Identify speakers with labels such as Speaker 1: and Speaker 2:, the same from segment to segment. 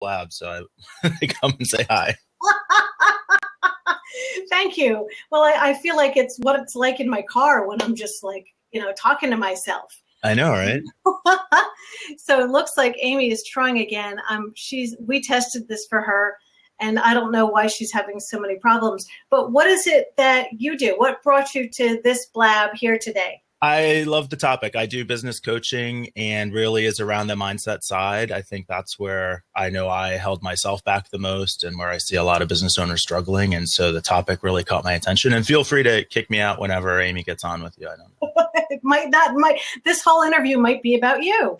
Speaker 1: lab, so I come and say hi.
Speaker 2: Thank you. Well, I feel like it's what it's like in my car when I'm just like, talking to myself.
Speaker 1: I know, right?
Speaker 2: So it looks like Amy is trying again. We tested this for her, and I don't know why she's having so many problems. But what is it that you do? What brought you to this blab here today?
Speaker 1: I love the topic. I do business coaching and really is around the mindset side. I think that's where I know I held myself back the most and where I see a lot of business owners struggling. And so the topic really caught my attention. And feel free to kick me out whenever Amy gets on with you. I don't know.
Speaker 2: It might not, this whole interview might be about you,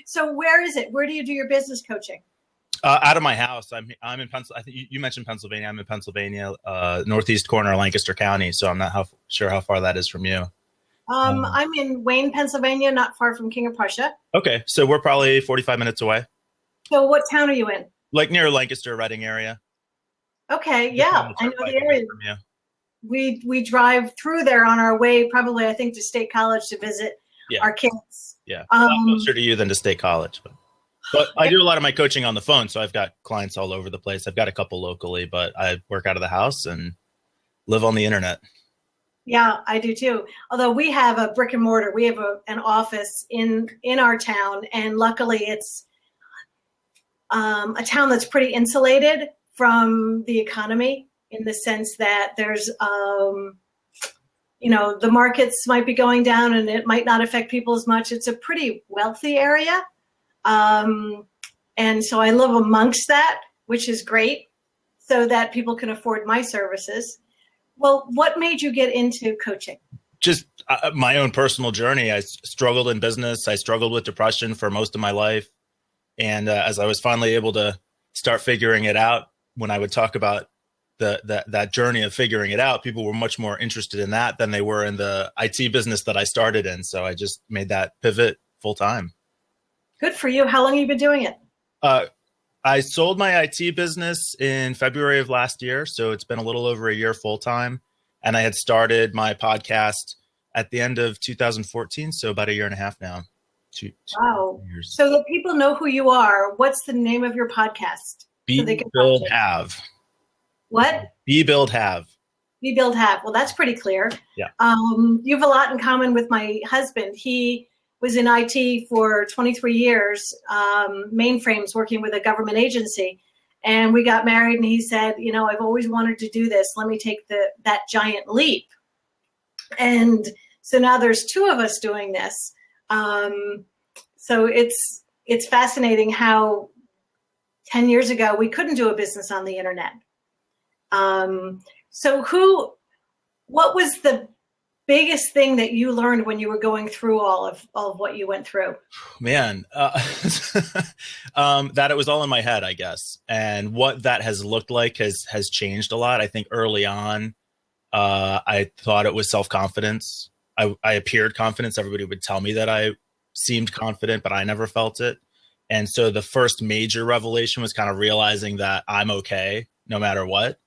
Speaker 2: So where is it? Where do you do your business coaching?
Speaker 1: Out of my house. I'm in Pennsylvania. I think you mentioned Pennsylvania. I'm in Pennsylvania, northeast corner of Lancaster County. So I'm not sure how far that is from you.
Speaker 2: I'm in Wayne, Pennsylvania, not far from King of Prussia.
Speaker 1: Okay, so we're probably 45 minutes away.
Speaker 2: So what town are you in?
Speaker 1: Like near Lancaster, Reading area.
Speaker 2: Okay, yeah, I know the area. We drive through there on our way, probably I think to State College to visit our kids.
Speaker 1: Yeah, a lot closer to you than to State College, but I do a lot of my coaching on the phone, so I've got clients all over the place. I've got a couple locally, but I work out of the house and live on the internet.
Speaker 2: Yeah, I do too. Although we have a brick and mortar, we have an office in our town, and luckily it's a town that's pretty insulated from the economy in the sense that there's, the markets might be going down and it might not affect people as much. It's a pretty wealthy area. And so I live amongst that, which is great, so that people can afford my services. Well, what made you get into coaching?
Speaker 1: Just my own personal journey. I struggled in business. I struggled with depression for most of my life. And as I was finally able to start figuring it out, when I would talk about that journey of figuring it out, people were much more interested in that than they were in the IT business that I started in. So I just made that pivot full time.
Speaker 2: Good for you. How long have you been doing it?
Speaker 1: I sold my IT business in February of last year. So it's been a little over a year full time. And I had started my podcast at the end of 2014. So about a year and a half now.
Speaker 2: Wow. So that people know who you are, what's the name of your podcast?
Speaker 1: Be, Build, Have.
Speaker 2: What?
Speaker 1: Be, Build, Have.
Speaker 2: Be, Build, Have. Well, that's pretty clear.
Speaker 1: Yeah.
Speaker 2: You have a lot in common with my husband. He was in IT for 23 years, mainframes, working with a government agency. And we got married and he said, I've always wanted to do this. Let me take that giant leap. And so now there's two of us doing this. So it's fascinating how 10 years ago we couldn't do a business on the internet. So what was the biggest thing that you learned when you were going through all of what you went through?
Speaker 1: Man, that it was all in my head, I guess. And what that has looked like has changed a lot. I think early on, I thought it was self-confidence. I appeared confident. Everybody would tell me that I seemed confident, but I never felt it. And so the first major revelation was kind of realizing that I'm okay no matter what.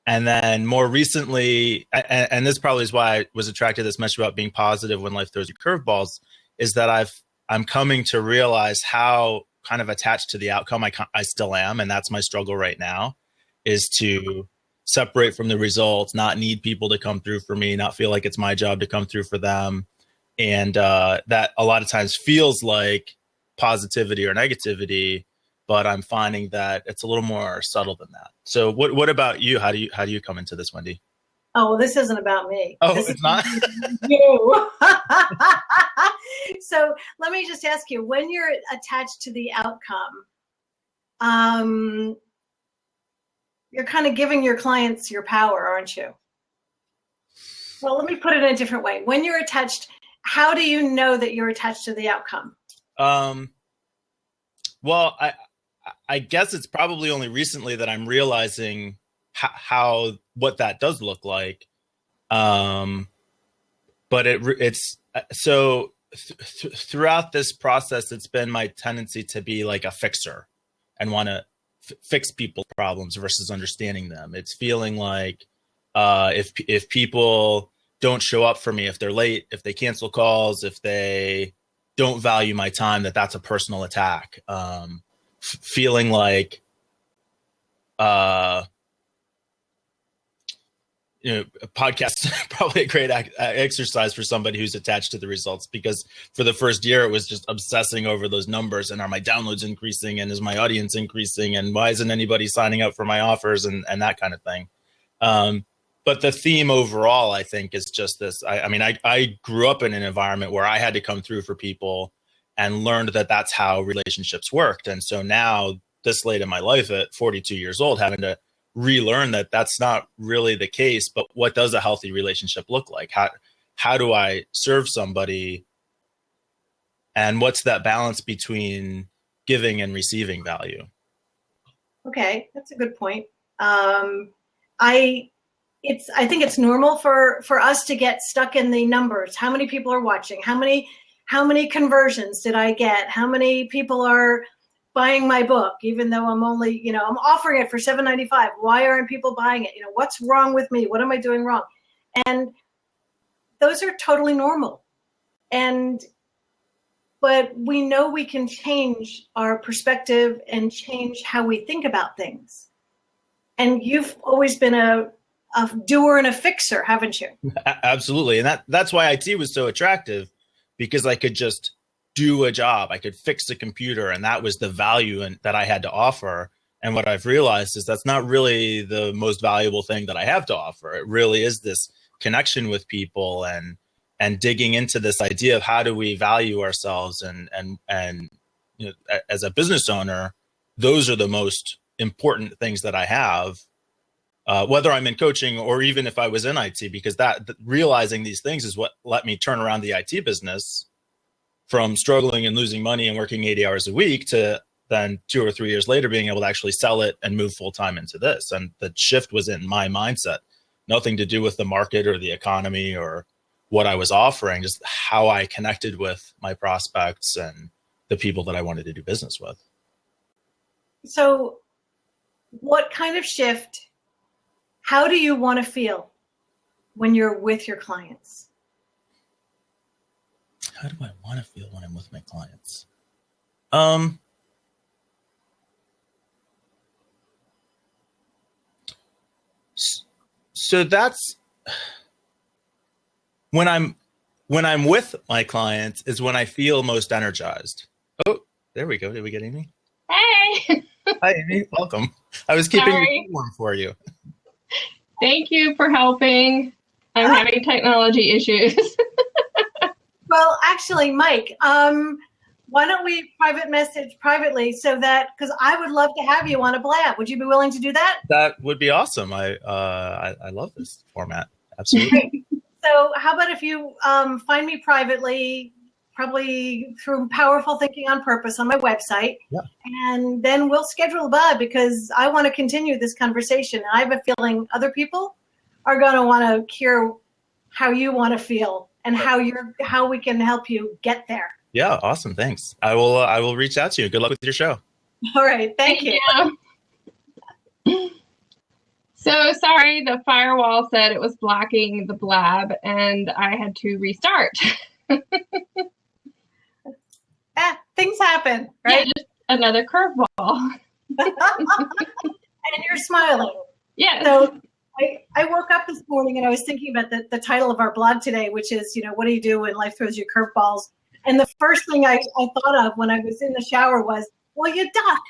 Speaker 1: And then more recently, and this probably is why I was attracted to this message about being positive when life throws you curveballs, is that I'm coming to realize how kind of attached to the outcome I still am. And that's my struggle right now, is to separate from the results, not need people to come through for me, not feel like it's my job to come through for them. And that a lot of times feels like positivity or negativity, but I'm finding that it's a little more subtle than that. So what about you? How do you come into this, Wendy?
Speaker 2: Oh, well, this isn't about me.
Speaker 1: Oh,
Speaker 2: this
Speaker 1: it's not?
Speaker 2: You. So let me just ask you, when you're attached to the outcome, you're kind of giving your clients your power, aren't you? Well, let me put it in a different way. When you're attached, how do you know that you're attached to the outcome?
Speaker 1: Well, I guess it's probably only recently that I'm realizing what that does look like. But it's so throughout this process, it's been my tendency to be like a fixer and want to fix people's problems versus understanding them. It's feeling like if people don't show up for me, if they're late, if they cancel calls, if they don't value my time, that's a personal attack. Feeling like, a podcast probably a great exercise for somebody who's attached to the results, because for the first year it was just obsessing over those numbers, and are my downloads increasing, and is my audience increasing, and why isn't anybody signing up for my offers, and that kind of thing. But the theme overall, I think, is just this. I grew up in an environment where I had to come through for people and learned that that's how relationships worked. And so now, this late in my life at 42 years old, having to relearn that that's not really the case. But what does a healthy relationship look like? How do I serve somebody? And what's that balance between giving and receiving value?
Speaker 2: Okay, that's a good point. I think it's normal for us to get stuck in the numbers. How many people are watching? How many conversions did I get? How many people are buying my book, even though I'm only, I'm offering it for $7.95. Why aren't people buying it? What's wrong with me? What am I doing wrong? And those are totally normal. But we know we can change our perspective and change how we think about things. And you've always been a doer and a fixer, haven't you?
Speaker 1: Absolutely. And that's why IT was so attractive, because I could just do a job. I could fix a computer, and that was the value that I had to offer. And what I've realized is that's not really the most valuable thing that I have to offer. It really is this connection with people, and digging into this idea of how do we value ourselves, and as a business owner, those are the most important things that I have, whether I'm in coaching or even if I was in IT, because realizing these things is what let me turn around the IT business from struggling and losing money and working 80 hours a week to then 2 or 3 years later being able to actually sell it and move full time into this. And the shift was in my mindset, nothing to do with the market or the economy or what I was offering, just how I connected with my prospects and the people that I wanted to do business with.
Speaker 2: So what kind of shift, how do you want to feel when you're with your clients?
Speaker 1: How do I want to feel when I'm with my clients? So that's when I'm with my clients is when I feel most energized. Oh, there we go. Did we get Amy?
Speaker 3: Hey.
Speaker 1: Hi, Amy. Welcome. I was keeping it warm for you.
Speaker 3: Thank you for helping. I'm having technology issues.
Speaker 2: Well, actually, Mike, why don't we private message privately so that, because I would love to have you on a blab. Would you be willing to do that?
Speaker 1: That would be awesome. I love this format. Absolutely.
Speaker 2: So how about if you find me privately, probably through Powerful Thinking on Purpose on my website, and then we'll schedule a blab, because I want to continue this conversation. And I have a feeling other people are going to want to hear how you want to feel and how we can help you get there.
Speaker 1: Yeah, awesome. Thanks. I will reach out to you. Good luck with your show.
Speaker 2: All right. Thank you.
Speaker 3: So sorry, the firewall said it was blocking the blab and I had to restart.
Speaker 2: Things happen, right?
Speaker 3: Yeah, just another curveball.
Speaker 2: And you're smiling.
Speaker 3: Yeah.
Speaker 2: So I woke up this morning and I was thinking about the title of our blog today, which is, what do you do when life throws you curveballs? And the first thing I thought of when I was in the shower was, well, you duck.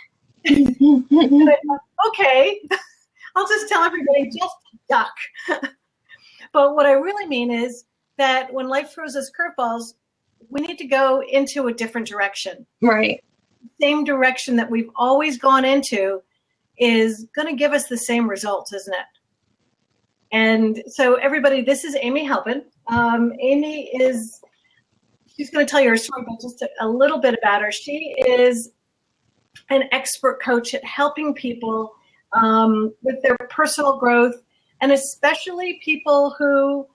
Speaker 2: And I thought, okay, I'll just tell everybody, just duck. But what I really mean is that when life throws us curveballs, we need to go into a different direction.
Speaker 3: Right.
Speaker 2: The same direction that we've always gone into is going to give us the same results, isn't it? And so everybody, this is Amy Halpin. Amy she's going to tell you her story, but just a little bit about her. She is an expert coach at helping people with their personal growth, and especially people who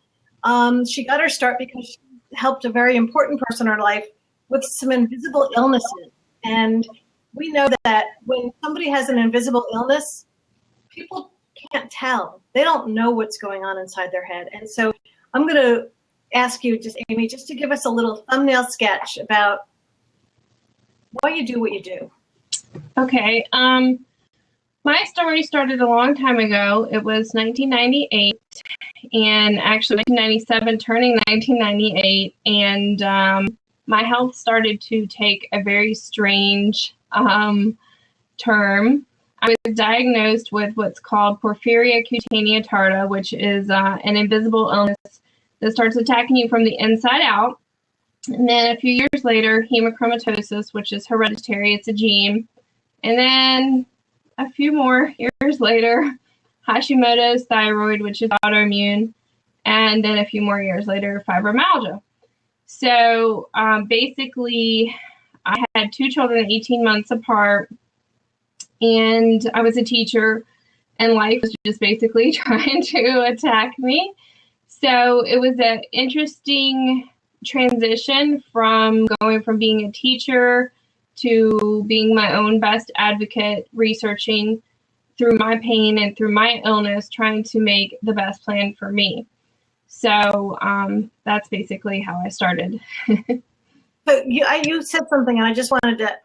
Speaker 2: she got her start because she helped a very important person in her life with some invisible illnesses. And we know that when somebody has an invisible illness, people can't tell. They don't know what's going on inside their head. And so I'm going to ask you, just Amy, just to give us a little thumbnail sketch about why you do what you do.
Speaker 3: Okay. My story started a long time ago. It was 1998, and actually 1997 turning 1998, and my health started to take a very strange term. I was diagnosed with what's called porphyria cutanea tarda, which is an invisible illness that starts attacking you from the inside out. And then a few years later, hemochromatosis, which is hereditary, it's a gene. And then a few more years later, Hashimoto's thyroid, which is autoimmune. And then a few more years later, fibromyalgia. So basically, I had two children 18 months apart, and I was a teacher, and life was just basically trying to attack me. So it was an interesting transition from going from being a teacher to being my own best advocate, researching through my pain and through my illness, trying to make the best plan for me. So that's basically how I started.
Speaker 2: But you said something, and I just wanted to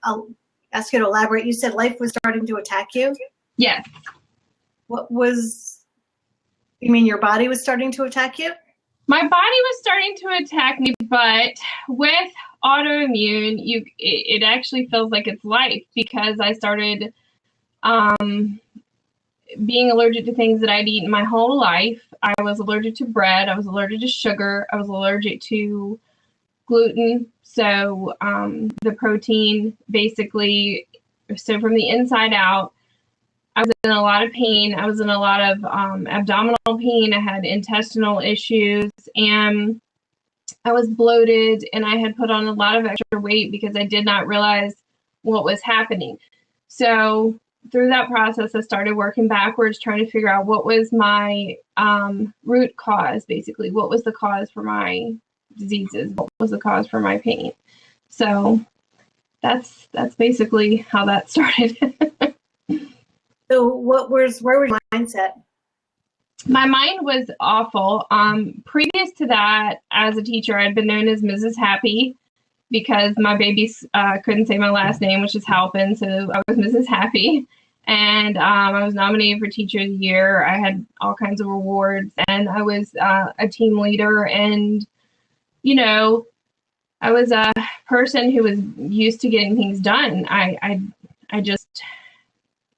Speaker 2: ask you to elaborate. You said life was starting to attack you?
Speaker 3: Yes.
Speaker 2: You mean your body was starting to attack you?
Speaker 3: My body was starting to attack me, but with autoimmune, it actually feels like it's life, because I started being allergic to things that I'd eaten my whole life. I was allergic to bread. I was allergic to sugar. I was allergic to gluten. So the protein, basically, so from the inside out, I was in a lot of pain. I was in a lot of abdominal pain. I had intestinal issues, and I was bloated, and I had put on a lot of extra weight because I did not realize what was happening. So through that process, I started working backwards, trying to figure out what was my root cause, basically. What was the cause for my diseases? What was the cause for my pain? So that's basically how that started.
Speaker 2: So where was your mindset?
Speaker 3: My mind was awful. Previous to that, as a teacher, I'd been known as Mrs. Happy because my babies couldn't say my last name, which is Halpin, so I was Mrs. Happy. And I was nominated for Teacher of the Year. I had all kinds of rewards, and I was a team leader. And, you know, I was a person who was used to getting things done. I just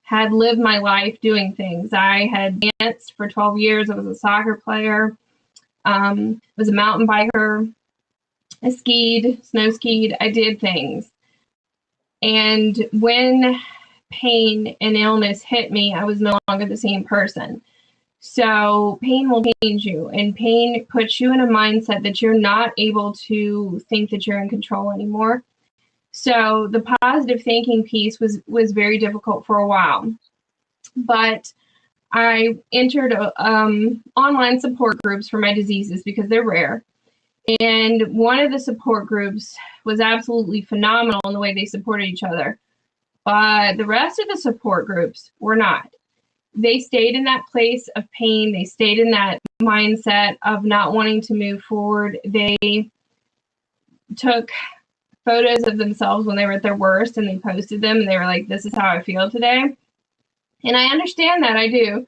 Speaker 3: had lived my life doing things. I had danced for 12 years. I was a soccer player. Was a mountain biker. I skied, snow skied. I did things. And when pain and illness hit me, I was no longer the same person. So pain will change you, and pain puts you in a mindset that you're not able to think that you're in control anymore. So the positive thinking piece was very difficult for a while. But I entered online support groups for my diseases because they're rare. And one of the support groups was absolutely phenomenal in the way they supported each other. But the rest of the support groups were not. They stayed in that place of pain. They stayed in that mindset of not wanting to move forward. They took photos of themselves when they were at their worst, and they posted them, and they were like, this is how I feel today. And I understand that, I do.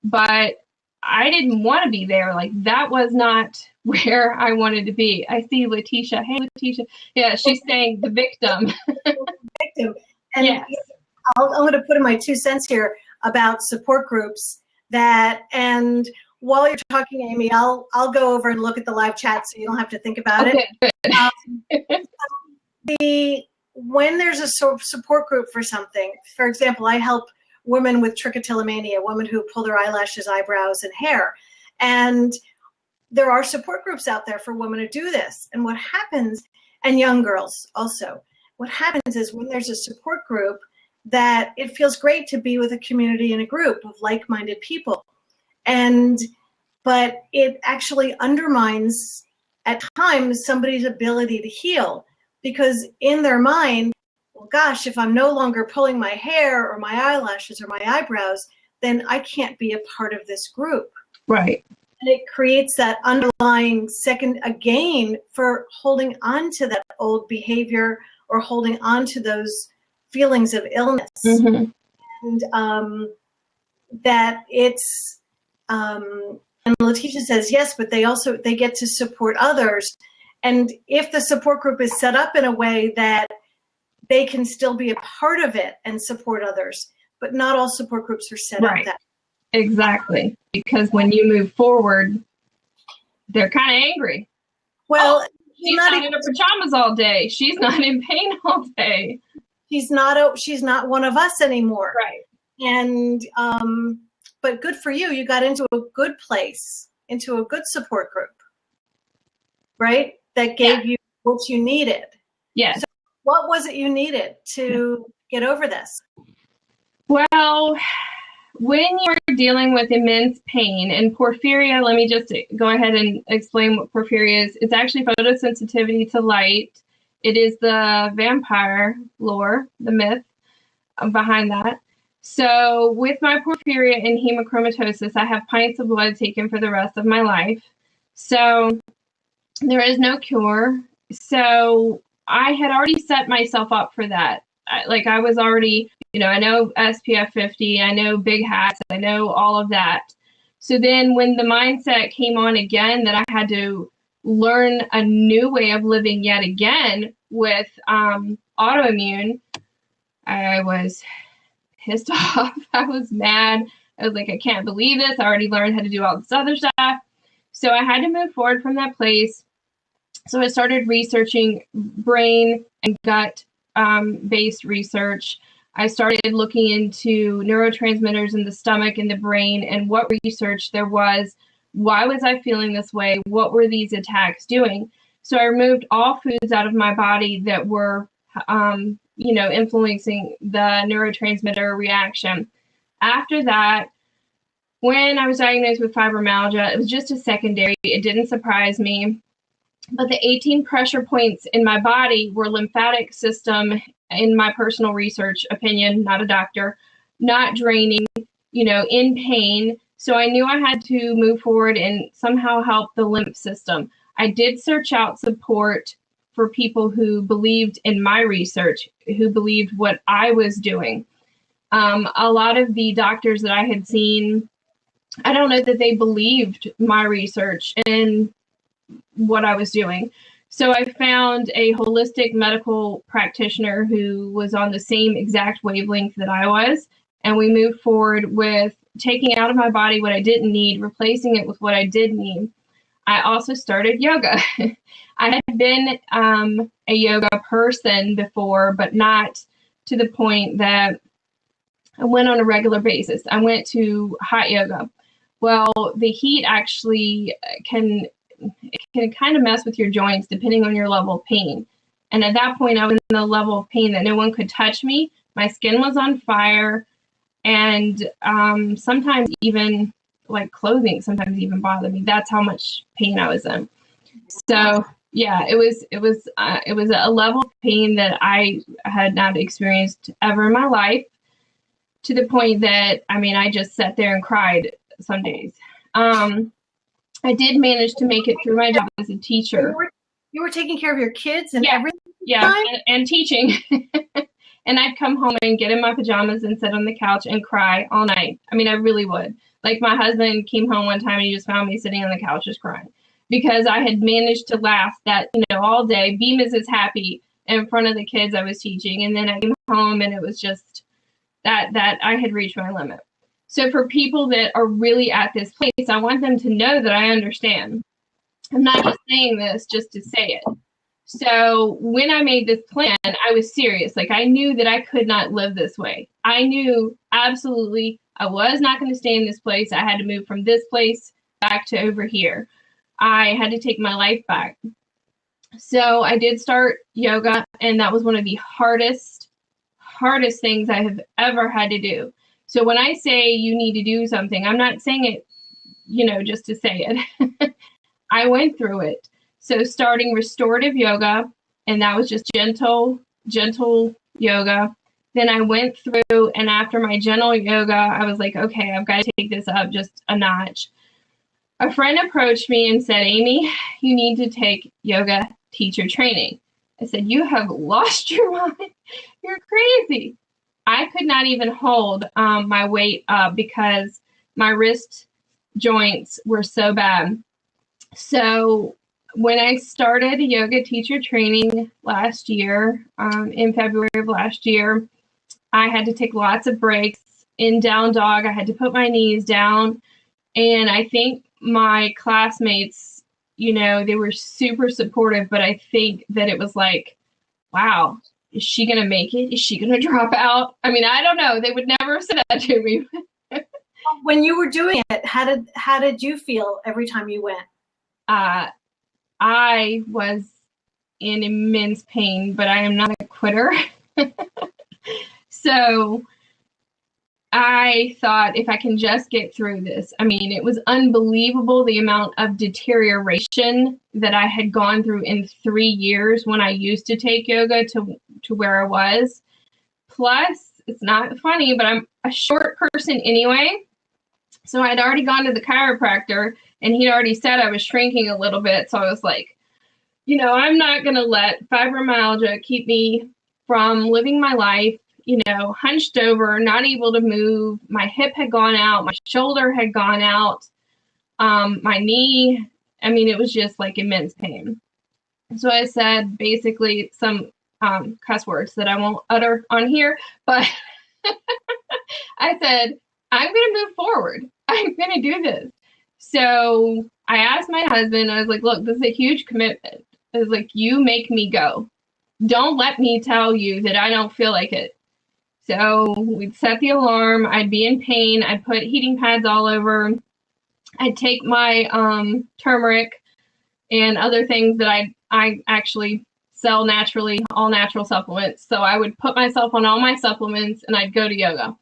Speaker 3: But I didn't want to be there. Like, that was not where I wanted to be. I see Letitia. Hey, Letitia. Yeah, she's saying the victim.
Speaker 2: Victim. And
Speaker 3: yes.
Speaker 2: I'm going to put in my 2 cents here about support groups and while you're talking, Amy, I'll go over and look at the live chat so you don't have to think about it. When there's a support group for something, for example, I help women with trichotillomania, women who pull their eyelashes, eyebrows, and hair. And there are support groups out there for women who do this. And what happens, and young girls also, what happens is when there's a support group, that it feels great to be with a community and a group of like-minded people. But it actually undermines at times somebody's ability to heal, because in their mind, well, gosh, if I'm no longer pulling my hair or my eyelashes or my eyebrows, then I can't be a part of this group.
Speaker 3: Right.
Speaker 2: And it creates that underlying second again for holding on to that old behavior or holding on to those feelings of illness.
Speaker 3: Mm-hmm.
Speaker 2: And that it's, and Letitia says, yes, but they get to support others. And if the support group is set up in a way that they can still be a part of it and support others, but not all support groups are set up that.
Speaker 3: Exactly. Because when you move forward, they're kind of angry.
Speaker 2: Well,
Speaker 3: she's not in her pajamas all day. She's not in pain all day.
Speaker 2: She's not one of us anymore.
Speaker 3: Right.
Speaker 2: And, but good for you. You got into a good place, into a good support group, right? That gave you what you needed.
Speaker 3: Yes.
Speaker 2: So what was it you needed to get over this?
Speaker 3: Well, when you're dealing with immense pain and porphyria, let me just go ahead and explain what porphyria is. It's actually photosensitivity to light. It is the vampire lore, the myth behind that. So with my porphyria and hemochromatosis, I have pints of blood taken for the rest of my life. So there is no cure. So I had already set myself up for that. I was already, I know SPF 50, I know big hats, I know all of that. So then when the mindset came on again that I had to learn a new way of living yet again with autoimmune, I was pissed off. I was mad. I was like, I can't believe this. I already learned how to do all this other stuff. So I had to move forward from that place. So I started researching brain and gut based research. I started looking into neurotransmitters in the stomach and the brain and what research there was. Why was I feeling this way? What were these attacks doing? So I removed all foods out of my body that were, influencing the neurotransmitter reaction. After that, when I was diagnosed with fibromyalgia, it was just a secondary. It didn't surprise me. But the 18 pressure points in my body were lymphatic system, in my personal research opinion, not a doctor, not draining, in pain. So I knew I had to move forward and somehow help the lymph system. I did search out support for people who believed in my research, who believed what I was doing. A lot of the doctors that I had seen, I don't know that they believed my research and what I was doing. So I found a holistic medical practitioner who was on the same exact wavelength that I was. And we moved forward with taking out of my body what I didn't need, replacing it with what I did need. I also started yoga. I had been a yoga person before, but not to the point that I went on a regular basis. I went to hot yoga. Well, the heat actually can kind of mess with your joints depending on your level of pain. And at that point, I was in the level of pain that no one could touch me. My skin was on fire. And sometimes even like clothing sometimes even bothered me. That's how much pain I was in. So yeah, it was a level of pain that I had not experienced ever in my life, to the point that, I just sat there and cried some days. I did manage to make it through my job as a teacher.
Speaker 2: You were taking care of your kids and everything?
Speaker 3: Yeah, and teaching. And I'd come home and get in my pajamas and sit on the couch and cry all night. I really would. Like, my husband came home one time and he just found me sitting on the couch just crying, because I had managed to last that, all day, be Mrs. Happy in front of the kids I was teaching. And then I came home and it was just that I had reached my limit. So for people that are really at this place, I want them to know that I understand. I'm not just saying this just to say it. So when I made this plan, I was serious. Like, I knew that I could not live this way. I knew absolutely I was not going to stay in this place. I had to move from this place back to over here. I had to take my life back. So I did start yoga, and that was one of the hardest things I have ever had to do. So when I say you need to do something, I'm not saying it, just to say it. I went through it. So starting restorative yoga, and that was just gentle yoga. Then I went through, and after my gentle yoga, I was like, okay, I've got to take this up just a notch. a friend approached me and said, Amy, you need to take yoga teacher training. I said, you have lost your mind. You're crazy. I could not even hold my weight up because my wrist joints were so bad. So when I started yoga teacher training last year, in February of last year, I had to take lots of breaks. In down dog, I had to put my knees down. And I think my classmates, they were super supportive, but I think that it was like, wow, is she going to make it? Is she going to drop out? I mean, I don't know. They would never say that to me.
Speaker 2: When you were doing it, how did you feel every time you went?
Speaker 3: I was in immense pain, but I am not a quitter. So I thought, if I can just get through this. I mean, it was unbelievable the amount of deterioration that I had gone through in 3 years when I used to take yoga to where I was. Plus, it's not funny, but I'm a short person anyway. So I'd already gone to the chiropractor and he'd already said I was shrinking a little bit. So I was like, I'm not going to let fibromyalgia keep me from living my life, hunched over, not able to move. My hip had gone out. My shoulder had gone out. My knee, it was just like immense pain. So I said basically some cuss words that I won't utter on here, but I said, I'm going to move forward. I'm going to do this. So I asked my husband, I was like, look, this is a huge commitment. I was like, you make me go. Don't let me tell you that I don't feel like it. So we'd set the alarm. I'd be in pain. I'd put heating pads all over. I'd take my turmeric and other things that I actually sell naturally, all natural supplements. So I would put myself on all my supplements and I'd go to yoga.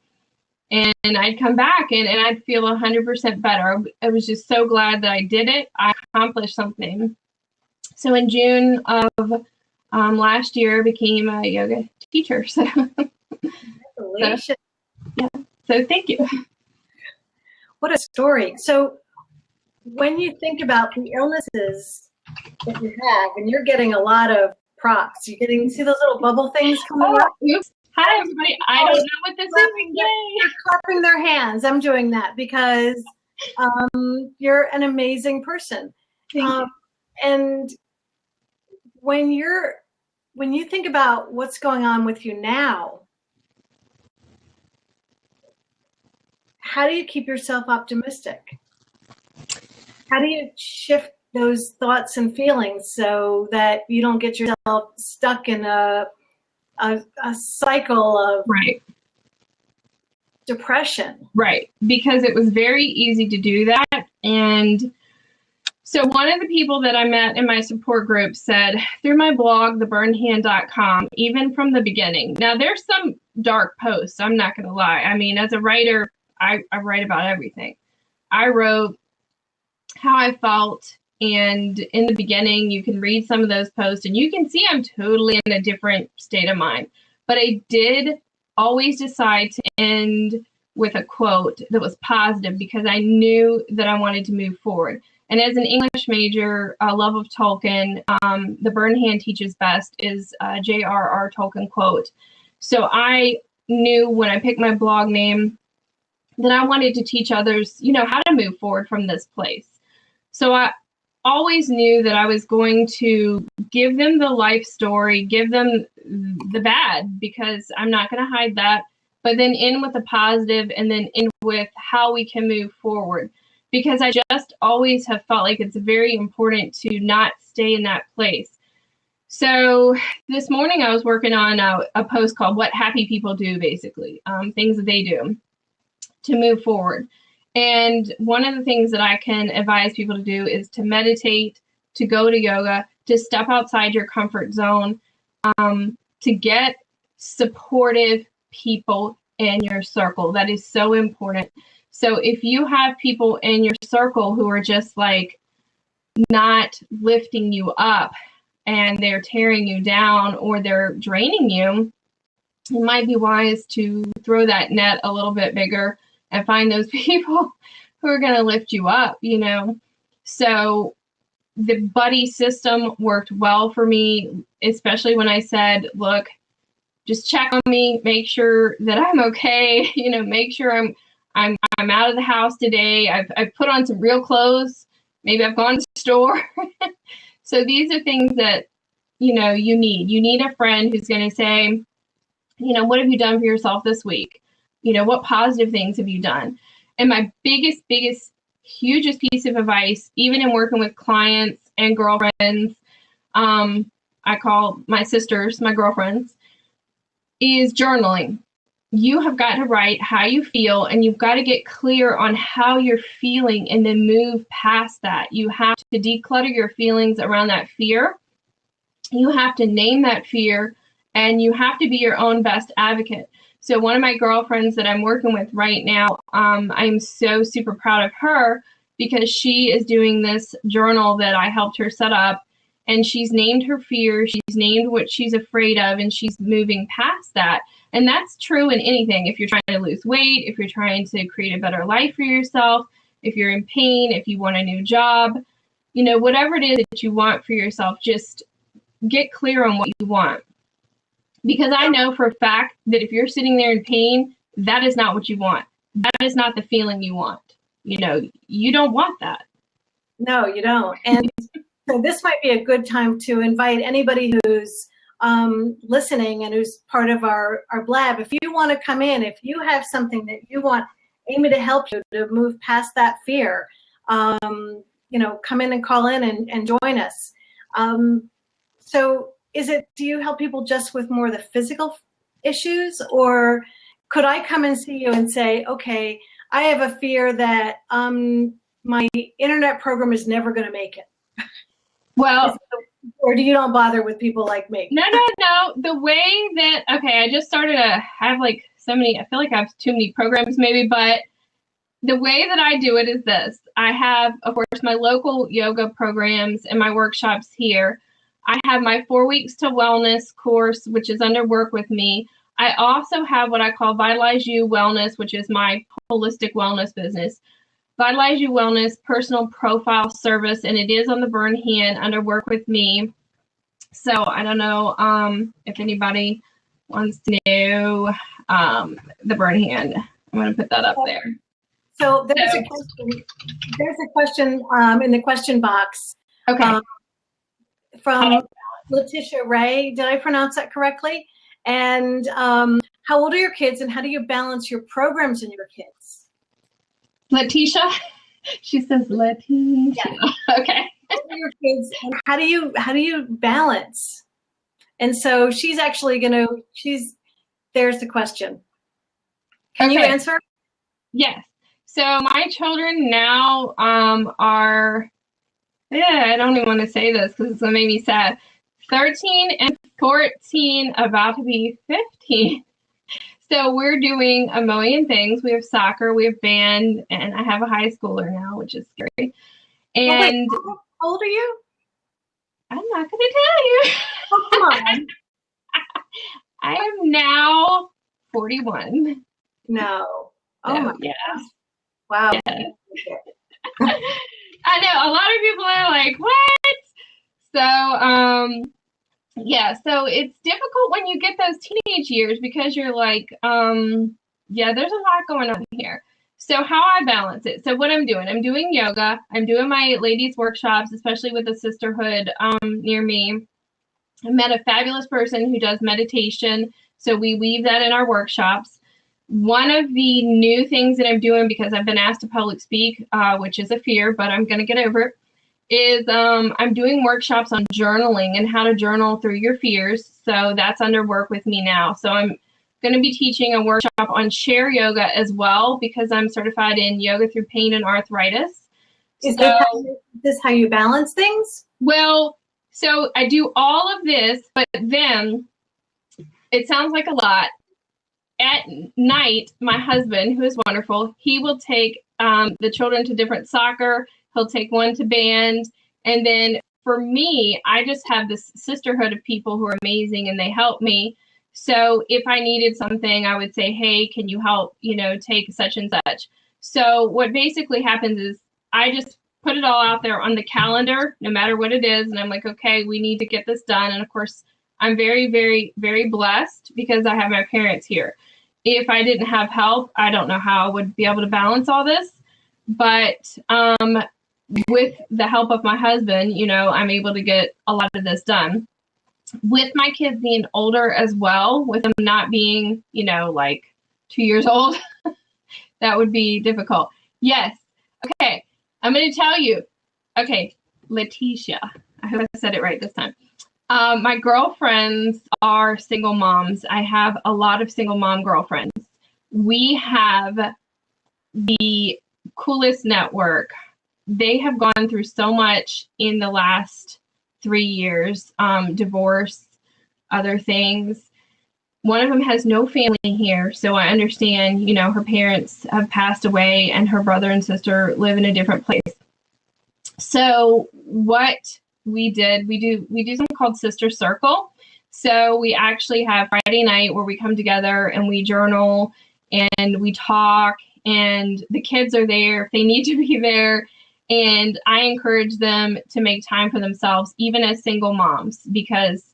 Speaker 3: And I'd come back and I'd feel 100% better. I was just so glad that I did it. I accomplished something. So in June of last year, I became a yoga teacher. So, so thank you.
Speaker 2: What a story. So when you think about the illnesses that you have, and you're getting a lot of props, see those little bubble things coming up?
Speaker 3: Oops. Hi, everybody. I don't know what this is.
Speaker 2: They're clapping their hands. I'm doing that because you're an amazing person. And when you think about what's going on with you now, how do you keep yourself optimistic? How do you shift those thoughts and feelings so that you don't get yourself stuck in a cycle of depression?
Speaker 3: Right. Because it was very easy to do that. And so one of the people that I met in my support group said, through my blog, theburnedhand.com, even from the beginning. Now, there's some dark posts, I'm not going to lie. I mean, as a writer, I write about everything. I wrote how I felt. And in the beginning, you can read some of those posts and you can see I'm totally in a different state of mind. But I did always decide to end with a quote that was positive because I knew that I wanted to move forward. And as an English major, love of Tolkien, the burned hand teaches best is J.R.R. Tolkien quote. So I knew when I picked my blog name that I wanted to teach others, how to move forward from this place. So I always knew that I was going to give them the life story, give them the bad, because I'm not going to hide that, but then in with the positive and then in with how we can move forward. Because I just always have felt like it's very important to not stay in that place. So this morning I was working on a post called What Happy People Do, basically, things that they do to move forward. And one of the things that I can advise people to do is to meditate, to go to yoga, to step outside your comfort zone, to get supportive people in your circle. That is so important. So if you have people in your circle who are just like not lifting you up and they're tearing you down or they're draining you, it might be wise to throw that net a little bit bigger and find those people who are going to lift you up, you know? So the buddy system worked well for me, especially when I said, look, just check on me, make sure that I'm okay, you know, make sure I'm out of the house today. I've put on some real clothes. Maybe I've gone to the store. So these are things that, you know, you need. You need a friend who's going to say, you know, what have you done for yourself this week? You know, what positive things have you done? And my biggest, hugest piece of advice, even in working with clients and girlfriends, I call my sisters my girlfriends, is journaling. You have got to write how you feel, and you've got to get clear on how you're feeling and then move past that. You have to declutter your feelings around that fear. You have to name that fear, and you have to be your own best advocate. So one of my girlfriends that I'm working with right now, I'm so super proud of her because she is doing this journal that I helped her set up. And she's named her fear, she's named what she's afraid of, and she's moving past that. And that's true in anything. If you're trying to lose weight, if you're trying to create a better life for yourself, if you're in pain, if you want a new job, you know, whatever it is that you want for yourself, just get clear on what you want. Because I know for a fact that if you're sitting there in pain, that is not what you want. That is not the feeling you want. You know, you don't want that.
Speaker 2: No, you don't. And so this might be a good time to invite anybody who's listening and who's part of our blab. If you want to come in, if you have something that you want Amy to help you to move past that fear, you know, come in and call in and join us. So do you help people just with more of the physical issues, or could I come and see you and say, okay, I have a fear that my internet program is never going to make it?
Speaker 3: Well,
Speaker 2: or do you don't bother with people like me?
Speaker 3: No. The way that, okay, I just started I have like so many, I feel like I have too many programs maybe, but the way that I do it is this. I have, of course, my local yoga programs and my workshops here. I have my 4 weeks to wellness course, which is under Work With Me. I also have what I call Vitalize You Wellness, which is my holistic wellness business. Vitalize You Wellness personal profile service, and it is on the Burn Hand under Work With Me. So I don't know if anybody wants to know the Burn Hand. I'm going to put that up there.
Speaker 2: So there's a question. There's a question in the question box.
Speaker 3: Okay.
Speaker 2: From Letitia Ray. Did I pronounce that correctly? And how old are your kids, and how do you balance your programs and your kids?
Speaker 3: Letitia? She says Letitia. Yeah. Okay.
Speaker 2: Your kids, and how do you balance? And so she's actually there's the question. Can you answer?
Speaker 3: Yes. So my children now are, I don't even want to say this because it's going to make me sad, 13 and 14, about to be 15. So we're doing a million things. We have soccer, we have band, and I have a high schooler now, which is scary. And
Speaker 2: how old are you?
Speaker 3: I'm not going to tell you.
Speaker 2: Oh, come on.
Speaker 3: I am now 41.
Speaker 2: No. Oh, my
Speaker 3: yeah.
Speaker 2: gosh. Wow.
Speaker 3: Yeah. I know, a lot of people are like, what? So, yeah, so it's difficult when you get those teenage years because you're like, yeah, there's a lot going on here. So how I balance it. So what I'm doing yoga. I'm doing my ladies workshops, especially with the sisterhood near me. I met a fabulous person who does meditation. So we weave that in our workshops. One of the new things that I'm doing, because I've been asked to public speak, which is a fear, but I'm going to get over it, is I'm doing workshops on journaling and how to journal through your fears. So that's under Work With Me now. So I'm going to be teaching a workshop on chair yoga as well, because I'm certified in yoga through pain and arthritis.
Speaker 2: Is this how you balance things?
Speaker 3: Well, so I do all of this, but then it sounds like a lot. At night, my husband, who is wonderful, he will take the children to different soccer. He'll take one to band. And then for me, I just have this sisterhood of people who are amazing and they help me. So if I needed something, I would say, hey, can you help, take such and such. So what basically happens is I just put it all out there on the calendar, no matter what it is. And I'm like, okay, we need to get this done. And of course, I'm very, very, very blessed because I have my parents here. If I didn't have help, I don't know how I would be able to balance all this. But with the help of my husband, you know, I'm able to get a lot of this done. With my kids being older as well, with them not being, you know, like 2 years old, that would be difficult. Yes. Okay. I'm going to tell you. Okay. Letitia. I hope I said it right this time. My girlfriends are single moms. I have a lot of single mom girlfriends. We have the coolest network. They have gone through so much in the last 3 years, divorce, other things. One of them has no family here, so I understand, you know, her parents have passed away and her brother and sister live in a different place. So what we did, we do something called Sister Circle. So we actually have Friday night where we come together and we journal and we talk, and the kids are there if they need to be there. And I encourage them to make time for themselves, even as single moms, because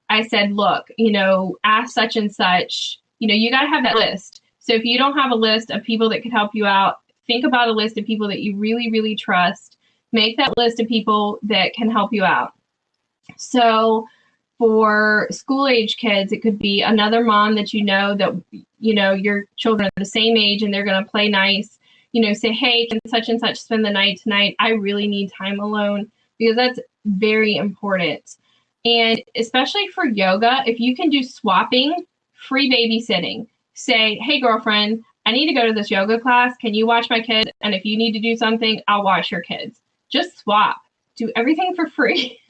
Speaker 3: I said, look, you know, ask such and such, you know, you got to have that list. So if you don't have a list of people that could help you out, think about a list of people that you really, really trust. Make that list of people that can help you out. So for school age kids, it could be another mom that, you know, your children are the same age and they're going to play nice. You know, say, hey, can such and such spend the night tonight? I really need time alone, because that's very important. And especially for yoga, if you can do swapping, free babysitting, say, hey, girlfriend, I need to go to this yoga class. Can you watch my kids? And if you need to do something, I'll watch your kids. Just swap. Do everything for free.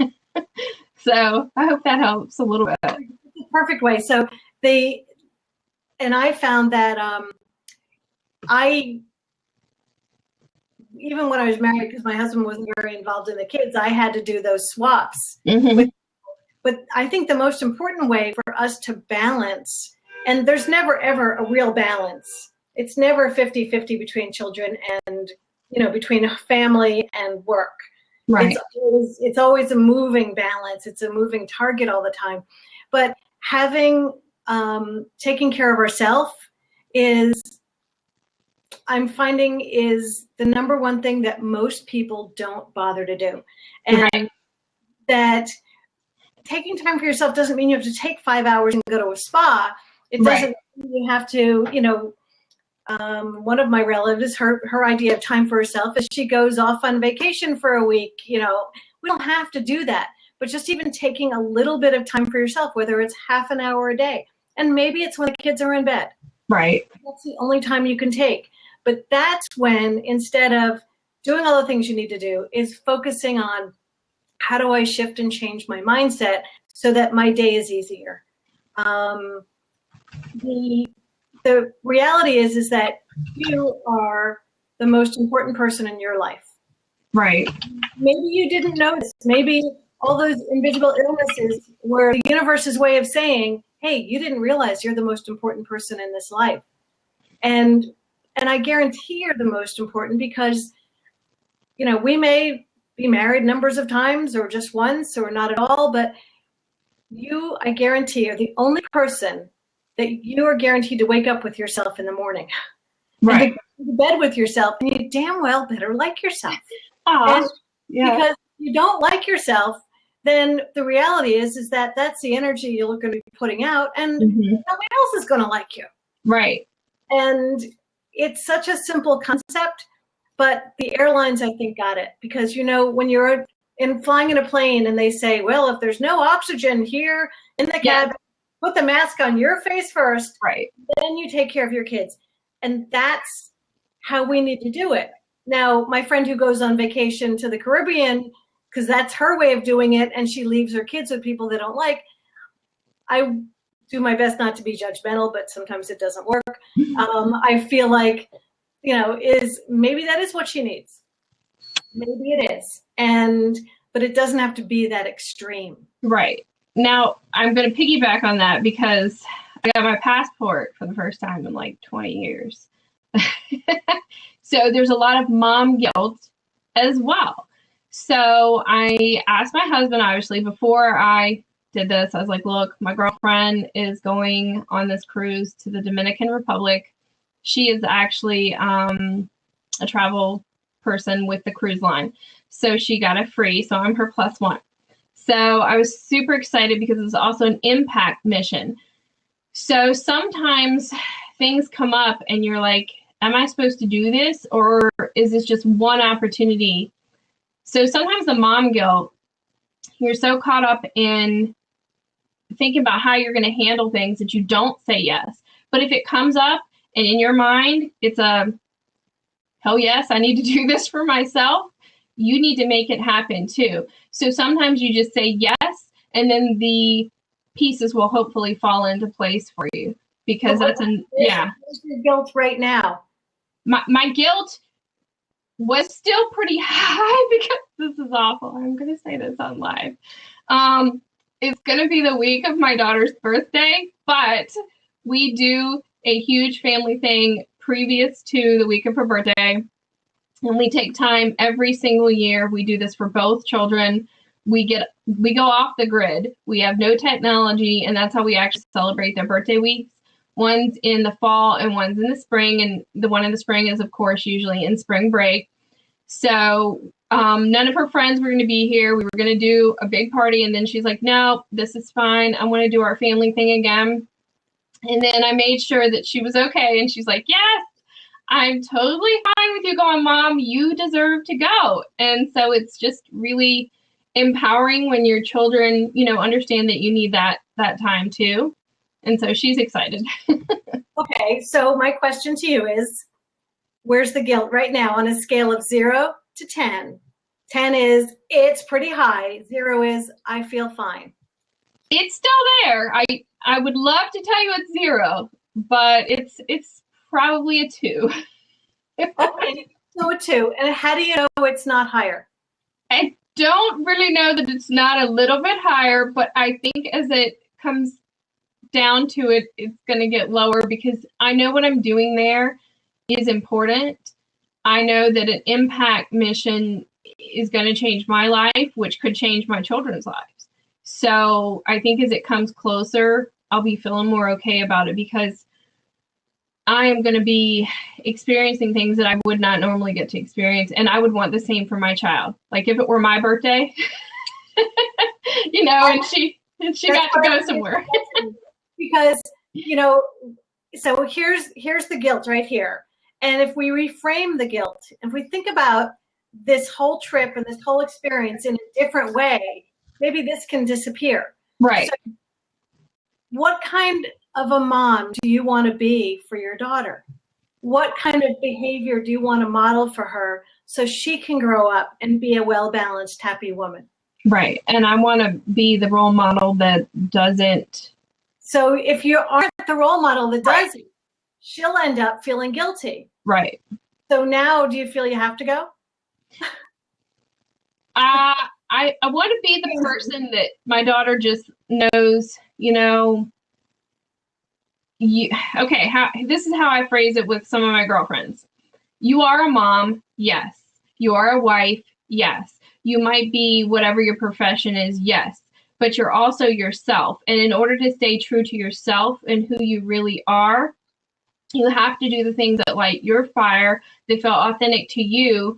Speaker 3: So I hope that helps a little bit.
Speaker 2: Perfect way. So I found that even when I was married, because my husband wasn't very involved in the kids, I had to do those swaps.
Speaker 3: Mm-hmm.
Speaker 2: But I think the most important way for us to balance, and there's never, ever a real balance. It's never 50-50 between children and, you know, between family and work.
Speaker 3: Right.
Speaker 2: It's always a moving balance. It's a moving target all the time. But having, taking care of ourselves I'm finding is the number one thing that most people don't bother to do. And
Speaker 3: right.
Speaker 2: that taking time for yourself doesn't mean you have to take 5 hours and go to a spa. It doesn't mean you have to, you know, one of my relatives, her idea of time for herself is she goes off on vacation for a week. You know, we don't have to do that, but just even taking a little bit of time for yourself, whether it's half an hour a day, and maybe it's when the kids are in bed.
Speaker 3: Right.
Speaker 2: That's the only time you can take. But that's when, instead of doing all the things you need to do, is focusing on how do I shift and change my mindset so that my day is easier. The reality is that you are the most important person in your life.
Speaker 3: Right.
Speaker 2: Maybe you didn't notice. Maybe all those invisible illnesses were the universe's way of saying, hey, you didn't realize you're the most important person in this life. And I guarantee you're the most important because, you know, we may be married numbers of times or just once or not at all, but you, I guarantee, are the only person that you are guaranteed to wake up with yourself in the morning.
Speaker 3: Right.
Speaker 2: And to bed with yourself, and you damn well better like yourself.
Speaker 3: Yeah.
Speaker 2: Because if you don't like yourself, then the reality is that that's the energy you're going to be putting out, and nobody else is going to like you.
Speaker 3: Right.
Speaker 2: And it's such a simple concept, but the airlines, I think, got it. Because, you know, when you're flying in a plane and they say, well, if there's no oxygen here in the cabin, put the mask on your face first,
Speaker 3: right?
Speaker 2: Then you take care of your kids. And that's how we need to do it. Now, my friend who goes on vacation to the Caribbean, because that's her way of doing it, and she leaves her kids with people they don't like, I do my best not to be judgmental, but sometimes it doesn't work. I feel like, you know, maybe that is what she needs. Maybe it is. But it doesn't have to be that extreme.
Speaker 3: Right. Now, I'm going to piggyback on that because I got my passport for the first time in like 20 years. So there's a lot of mom guilt as well. So I asked my husband, obviously, before I did this, I was like, look, my girlfriend is going on this cruise to the Dominican Republic. She is actually a travel person with the cruise line. So she got it free. So I'm her plus one. So I was super excited because it was also an impact mission. So sometimes things come up and you're like, am I supposed to do this, or is this just one opportunity? So sometimes the mom guilt, you're so caught up in thinking about how you're going to handle things that you don't say yes. But if it comes up and in your mind, it's a, hell yes, I need to do this for myself, you need to make it happen too. So sometimes you just say yes, and then the pieces will hopefully fall into place for you, because that's
Speaker 2: Where's your guilt right now?
Speaker 3: My guilt was still pretty high because this is awful. I'm going to say this on live. It's going to be the week of my daughter's birthday, but we do a huge family thing previous to the week of her birthday. And we take time every single year. We do this for both children. We go off the grid. We have no technology, and that's how we actually celebrate their birthday weeks. One's in the fall and one's in the spring, and the one in the spring is, of course, usually in spring break. So none of her friends were going to be here. We were going to do a big party, and then she's like, no, this is fine. I want to do our family thing again. And then I made sure that she was okay, and she's like, yes, I'm totally fine with you going, Mom. You deserve to go. And so it's just really empowering when your children, understand that you need that time too. And so she's excited.
Speaker 2: Okay, so my question to you is, where's the guilt right now on a scale of 0 to 10? 10 is, it's pretty high. 0 is, I feel fine.
Speaker 3: It's still there. I would love to tell you it's 0, but it's probably a 2.
Speaker 2: Okay, so a 2. And how do you know it's not higher?
Speaker 3: I don't really know that it's not a little bit higher, but I think as it comes down to it, it's going to get lower, because I know what I'm doing there is important. I know that an impact mission is going to change my life, which could change my children's lives. So I think as it comes closer, I'll be feeling more okay about it, because I am going to be experiencing things that I would not normally get to experience. And I would want the same for my child. Like if it were my birthday, and she got to go somewhere.
Speaker 2: Because, so here's the guilt right here. And if we reframe the guilt, if we think about this whole trip and this whole experience in a different way, maybe this can disappear.
Speaker 3: Right.
Speaker 2: So what kind of a mom do you want to be for your daughter? What kind of behavior do you want to model for her so she can grow up and be a well-balanced, happy woman?
Speaker 3: Right. And I want to be the role model that doesn't.
Speaker 2: So if you aren't the role model that doesn't, she'll end up feeling guilty.
Speaker 3: Right.
Speaker 2: So now do you feel you have to go?
Speaker 3: I want to be the person that my daughter just knows, this is how I phrase it with some of my girlfriends. You are a mom, yes. You are a wife, yes. You might be whatever your profession is, yes. But you're also yourself. And in order to stay true to yourself and who you really are, you have to do the things that light your fire, that feel authentic to you,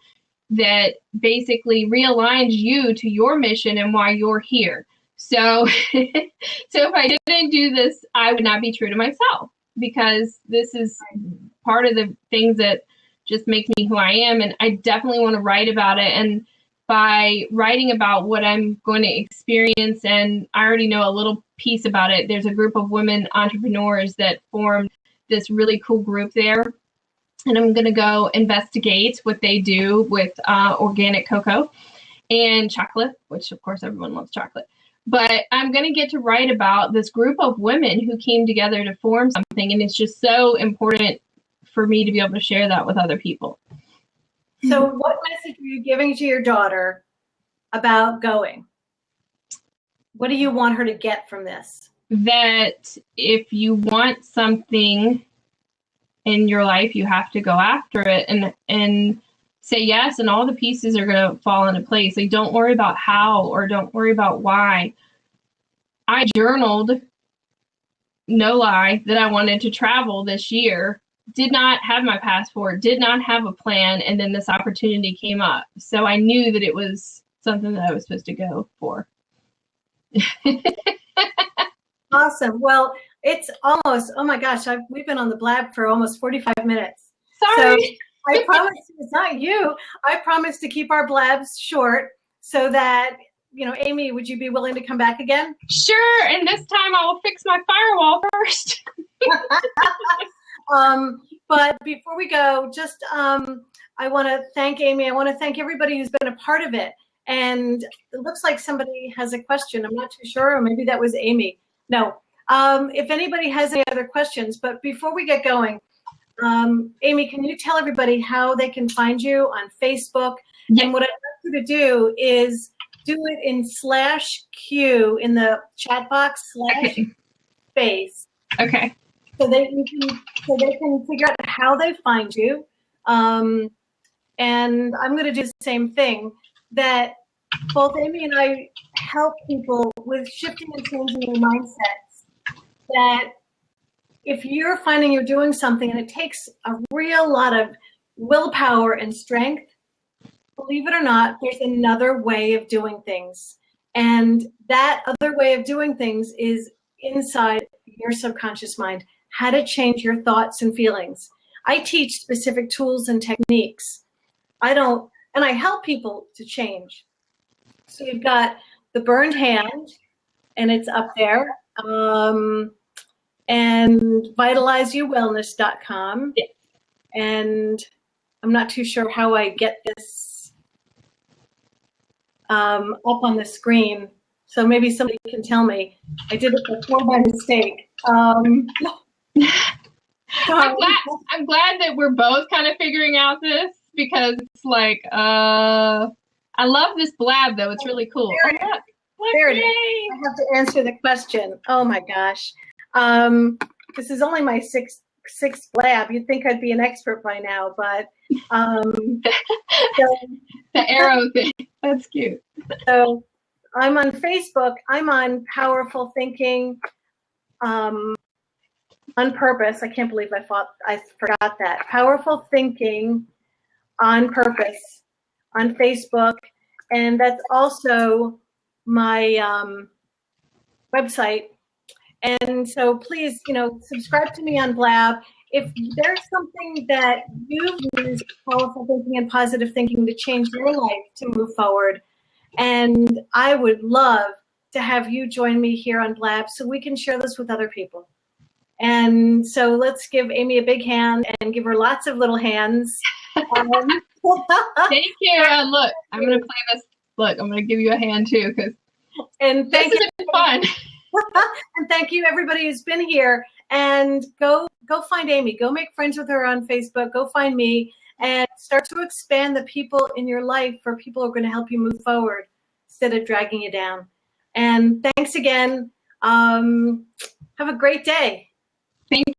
Speaker 3: that basically realigns you to your mission and why you're here. So if I didn't do this, I would not be true to myself, because this is part of the things that just makes me who I am. And I definitely want to write about it. And by writing about what I'm going to experience, and I already know a little piece about it, there's a group of women entrepreneurs that formed this really cool group there. And I'm going to go investigate what they do with organic cocoa and chocolate, which of course everyone loves chocolate. But I'm going to get to write about this group of women who came together to form something. And it's just so important for me to be able to share that with other people.
Speaker 2: So what message are you giving to your daughter about going? What do you want her to get from this?
Speaker 3: That if you want something in your life, you have to go after it and say yes, and all the pieces are going to fall into place. Like, don't worry about how, or don't worry about why. I journaled, no lie, that I wanted to travel this year. Did not have my passport, did not have a plan, and then this opportunity came up. So I knew that it was something that I was supposed to go for.
Speaker 2: Awesome. Well, it's almost, oh my gosh, we've been on the blab for almost 45 minutes.
Speaker 3: Sorry.
Speaker 2: So I promise, it's not you. I promise to keep our blabs short so that, you know, Amy, would you be willing to come back again?
Speaker 3: Sure. And this time I will fix my firewall first.
Speaker 2: But before we go, just I want to thank Amy. I want to thank everybody who's been a part of it. And it looks like somebody has a question. I'm not too sure, or maybe that was Amy. No. If anybody has any other questions, but before we get going, Amy, can you tell everybody how they can find you on Facebook?
Speaker 3: Yeah.
Speaker 2: And what I'd like you to do is do it in /Q in the chat box /space.
Speaker 3: Okay.
Speaker 2: So they can figure out how they find you. And I'm going to do the same thing, that both Amy and I help people with shifting and changing their mindsets. That if you're finding you're doing something and it takes a real lot of willpower and strength, believe it or not, there's another way of doing things. And that other way of doing things is inside your subconscious mind, how to change your thoughts and feelings. I teach specific tools and techniques. And I help people to change. So you've got the burned hand, and it's up there, and vitalizeyouwellness.com.
Speaker 3: Yeah.
Speaker 2: And I'm not too sure how I get this up on the screen. So maybe somebody can tell me. I did it before by mistake.
Speaker 3: I'm glad that we're both kind of figuring out this, because it's like, I love this blab though. It's really cool.
Speaker 2: There it is. I have to answer the question. Oh my gosh. This is only my sixth blab. You'd think I'd be an expert by now, but
Speaker 3: the arrow thing. That's cute.
Speaker 2: So I'm on Facebook. I'm on Powerful Thinking on Purpose. I can't believe I forgot that. Powerful Thinking on Purpose on Facebook. And that's also my website. And so please, subscribe to me on Blab. If there's something that you've used powerful thinking and positive thinking to change your life to move forward, and I would love to have you join me here on Blab so we can share this with other people. And so let's give Amy a big hand and give her lots of little hands.
Speaker 3: Thank you. Look, I'm going to play this. Look, I'm going to give you a hand too, because this has been fun.
Speaker 2: And thank you, everybody who's been here. And go find Amy. Go make friends with her on Facebook. Go find me and start to expand the people in your life for people who are going to help you move forward instead of dragging you down. And thanks again. Have a great day.
Speaker 3: Thank